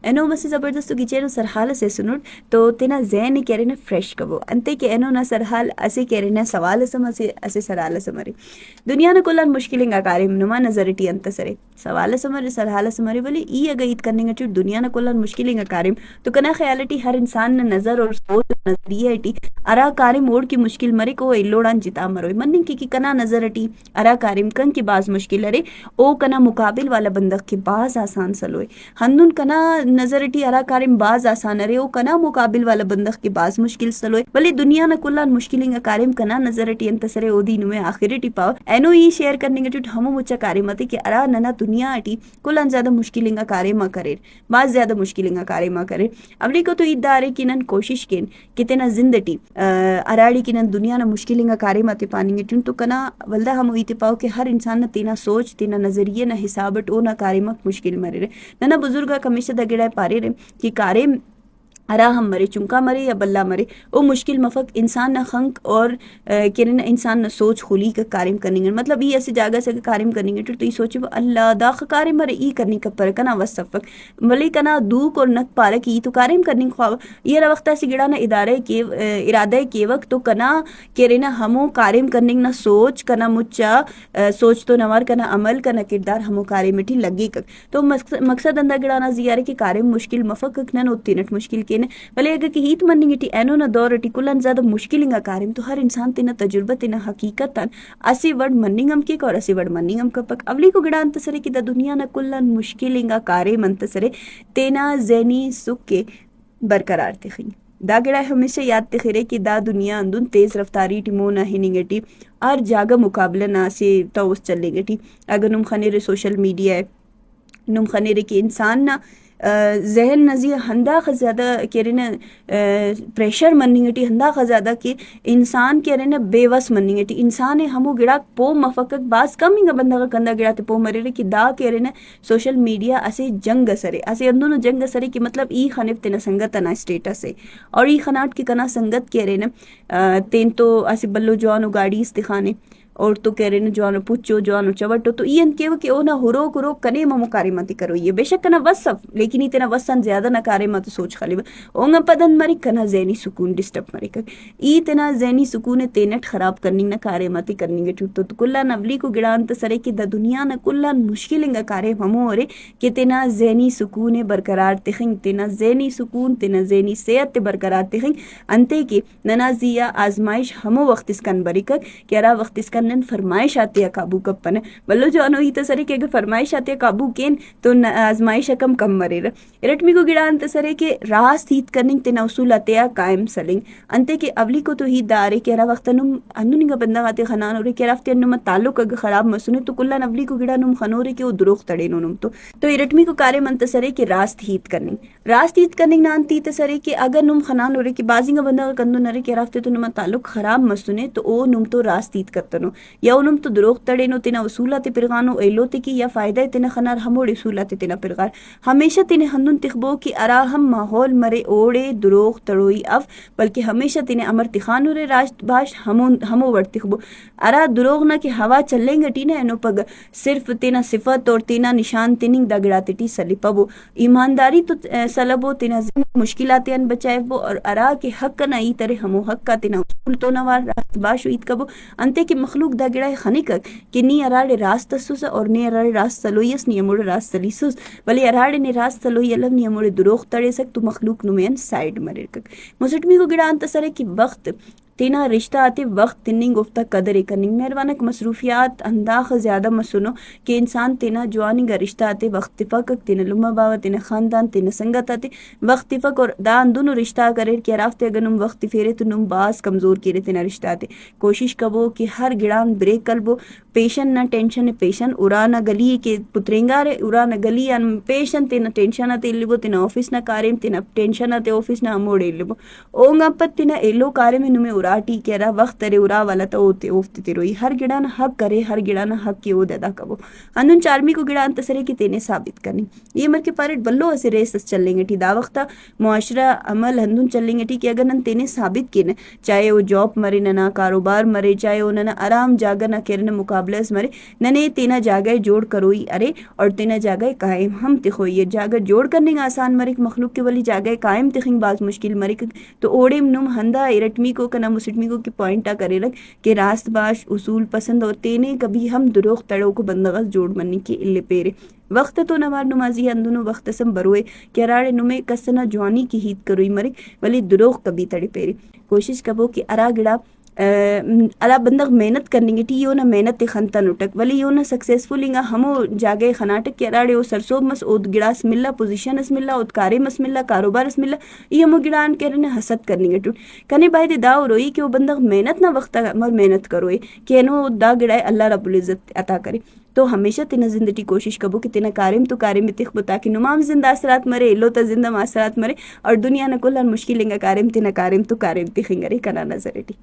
اینو مسی زبردست گیچینو سرحال سے سنوٹ تو تینا ذہن کیرنا فریش کبو انتے کہ اینو نا سرحال اسے کیرنا سوال سم اسے سرحال سمری دنیا نا کلان مشکلیں کاریم نما نظرٹی انت سرے سوال سمر سرحال سمری ولی ای اگا ایت کرنے گا چوٹ دنیا نا کلان مشکلیں کاریم تو کنا خیالٹی ہر انسان نا نظر اور سوچ نظریہ ٹی ارا کاریم اوڑ کی مشکل مرے کو ایلوڑان جتا مروی مننگ کی کنا نظرٹی ارا کاریم کن کی باز مشکل ارے او کنا مقابل والا بندق کی باز آسان سلوئے ہندن کنا نظرٹی ارا کاریم باز آسان ارے او کنا مقابل والا بندق کی باز مشکل سلوئے ولی دنیا نا کلان مشکلیں کاریم کنا نظرٹی انتصرے او دینو میں آخرٹی پاو اینو ای شیئر کرنے گا چوٹ ہمو مچا کاریماتی کہ ارا ننا دنیا اٹی کلان زیادہ مشکلیں کاریما کرے باز زیادہ مشکلیں کاریما کرے اولی کو تو ادارے کنن کوشش کین کتنا زندٹی اراڑی کنن دنیا نا مشکلیں کاریماتی پانی گے چون تو کنا ولدا ہمو ایتی پاو کہ ہر انسان نا تینا سوچ تینا نظریہ نا حسابٹ او نا کاریمک مشکل مرے رے ننا بزرگا کمیشہ دا گڑا پارے رے کہ کاریم ارا ہم مرے چنکا مرے یا بلا مرے او مشکل مفق انسان نہ خنق اور کرن انسان نہ سوچ خلی کا کاریم کرنے گے مطلب یہ ایسے جاگہ سے کاریم کرنے گے تو یہ سوچے وہ اللہ داخ کاریم مرے ای کرنے کا پر کنا وصفق ملی کنا دوک اور نک پارا کی تو کاریم کرنے خواہ یہ وقت ایسی گڑا نہ ادارے کے ارادہ کے وقت تو کنا کرنا ہمو کاریم کرنے نہ سوچ کنا مچا سوچ تو نوار کنا عمل کنا کردار ہمو کاریم مٹی لگی کک تو مقصد اندہ گڑا نہ زیارے کہ کاریم مشکل مفق نہ ہوتی نٹ مشکل کے ولی اگر کہ ہیت مننگ ٹی اینو نہ دور ٹی کلن زیادہ مشکلنگا کاریم تو ہر انسان تینا تجربہ تینا حقیقتاً اسی وڑ مننگم کی اور اسی وڑ مننگم کپک اولی کو گڑا انتصرے کی دا دنیا نہ کلن مشکلنگا کاریم انتصرے تینا ذہنی سکھ کے برقرار تخیں دا گڑا ہمیشہ یاد تخیرے کہ دا دنیا اندن تیز رفتاری ٹی مونا ہننگ ٹی ہر جاگہ مقابلہ نا سے توس چلیں گے ٹی اگر نم خنیر سوشل میڈیا ہے نم خنیر کی انسان نا ذہن نظیر ہندا خزیادہ کہرے پریشر مننگٹی ہندا خزیادہ کہ انسان کہرے بے وس مننگٹی انسان ہمو گڑا پو مفقق باز کم ہی بندہ کا کندہ گڑا تے پو مرے کہ دا کہرے سوشل میڈیا اسے جنگ سرے اسے اندونو جنگ سرے کہ مطلب ای خنف تینا سنگت انا اسٹیٹس ہے اور ای خناٹ کی کنا سنگت کہرے تین تو اسے بلو جوانو گاڑی استخانے اور تو کہہ رہے ہیں جوانو پوچھو جوانو چوٹو تو یہ کہو کہ او نہ ہروک ہروک کنے ممو کاریماتی کرو یہ بے شک کنا وصف لیکن اتنا وصن زیادہ نہ کاریمات سوچ خالی اونگا پدن مری کنا ذہنی سکون ڈسٹرب مری کر اتنا ذہنی سکون تینٹ خراب کرنی نہ کاریماتی کرنی گے چوٹو تو کلا نولی کو گڑانت سرے کہ دا دنیا نہ کلا مشکلنگا کارے ہمو ہرے کہ تینا ذہنی سکون برقرار تخنگ تینا ذہنی سکون تینا ذہنی صحت برقرار تخنگ انتے کہ ننازیہ آزمائش ہمو وقت اس کن بری کر کہ ارا وقت اس کن فرمائش آتی ہے قابو کپن بلو جانو ہی تو سرے کہ اگر فرمائش آتی ہے قابو کین تو آزمائش کم کم مرے رہا رٹمی کو گڑان تو سرے کہ راست ہیت کرننگ تینا اصول آتے ہیں قائم سلنگ انتے کہ اولی کو تو ہی دارے کہ ارا وقت نم اندونی کا بندہ آتے خنان ہو رہے کہ رفتے انم تعلق اگر خراب مسونے تو کلا نولی کو گڑا نم خنو رہے کہ وہ دروغ تڑے نم تو رٹمی کو کارے من تسرے کہ راست ہیت کرننگ نانتی تسرے کہ اگر نم خنان ہو رہے کہ بازی کا بندہ کندو نرے کہ رفتے تو نم تعلق خراب مسونے تو او نم تو راست ہیت کرتنو یا انم تو دروغ تڑے نو تینا اصولات پرغانو ایلو تے کی یا فائدہ تینا خنار ہموڑ اصولات تینا پرغار ہمیشہ تینے ہندن تخبو کی ارا ہم ماحول مرے اوڑے دروغ تڑوئی اف بلکہ ہمیشہ تینے امر تخانو رے راست باش ہمو وڑ تخبو ارا دروغ نہ کہ ہوا چلیں گا ٹی نا اینو پگ صرف تینا صفت اور تینا نشان تیننگ دا گڑا تی سلی پبو ایمانداری تو سلبو تینا مشکلات ان بچائے بو اور ارا کے حق نہ ای ترے ہمو حق کا تینا اصول تو نوار راست باش ویت کبو انتے کہ مخلوق دا گڑا خنک کہ نی اراڑے راست سوس اور نی اراڑے راست سلویس نی اموڑے راست سلیسوس ولی اراڑے نی راست سلوی علم نی اموڑے دروغ تڑے سک تو مخلوق نمین سائڈ مرے کک مسٹمی کو گڑا انت سرے کہ وقت تینا رشتہ آتے وقت تننگ گفتہ قدر کننگ مہربانک مصروفیات انداخ زیادہ مسنو کہ انسان تینا جوانی گا رشتہ آتے وقت فقق تینا لمہ باوا تینا خاندان تینا سنگت آتے وقت فق اور دا اندونو رشتہ کرے کہ رافتے اگر نم وقت فیرے تو نم باز کمزور کیرے تینا رشتہ آتے کوشش کبو کہ ہر گڑان بریک کلبو پیشن نہ ٹینشن پیشن ارانا گلی کے پترینگار ارانا گلی ان پیشن تینا ٹینشن آتے لبو تینا آفس نہ کاریم تینا ٹینشن آتے آفس نہ اموڑے لبو اونگا پت تینا ایلو کارے میں نمیں ٹی کہہ رہا وقت ترے ارا والا تو اوتے اوفتے تیروئی ہر گڑانا حق کرے ہر گڑانا حق کی او ددا کبو ہندن چارمی کو گڑان تسرے کی تینے ثابت کرنی یہ مر کے پارٹ بلو اسے ریس چلیں گے ٹی دا وقتا معاشرہ عمل ہندن چلیں گے ٹی کہ اگر نن تینے ثابت کینے چاہے وہ جاب مرے ننا کاروبار مرے چاہے وہ ننا آرام جاگا نہ کرنے مقابلہ اس مرے ننے تینا جاگہ جوڑ کروئی ارے اور تینا جاگہ قائم ہم تخوئی جاگہ جوڑ کرنے کا آسان مرے مخلوق کے ولی جاگہ قائم تخنگ بعض مشکل مرے تو اوڑے نم ہندا ارٹمی کو کنا مسٹمی کو کی پوائنٹا کرے رکھ کہ راست باش اصول پسند اور تینے کبھی ہم دروغ تڑو کو بندغس جوڑ منی کے اللہ پیرے وقت تو نوار نمازی اندونو وقت سم بروئے کہ راڑے نمے کسنا جوانی کی ہیت کروئی مرے ولی دروغ کبھی تڑے پیرے کوشش کبو کہ ارا گڑا الا بندغ محنت کرنے گی ٹی یو نہ محنت تے خنتا نٹک ولی یو نہ سکسیسفل انگا ہمو جاگے خناٹک کے راڑے او سرسوب مس اود گڑاس ملا پوزیشن اس ملا اود کارے مس ملا کاروبار اس ملا یہ ہمو گڑان کرنے حسد کرنے گی ٹوٹ کنے بائی داو روئی کہ وہ بندغ محنت نہ وقت مر محنت کروئے کہ انو دا گڑائے اللہ رب العزت عطا کرے تو ہمیشہ تینا زندگی کوشش کبو کہ تینا کارم تو کارم تخ بتا کہ نمام زندہ اثرات مرے لو تا زندہ اثرات مرے اور دنیا نہ کلان مشکل انگا کارم تینا کارم تو کارم تخنگرے کنا نظر ٹی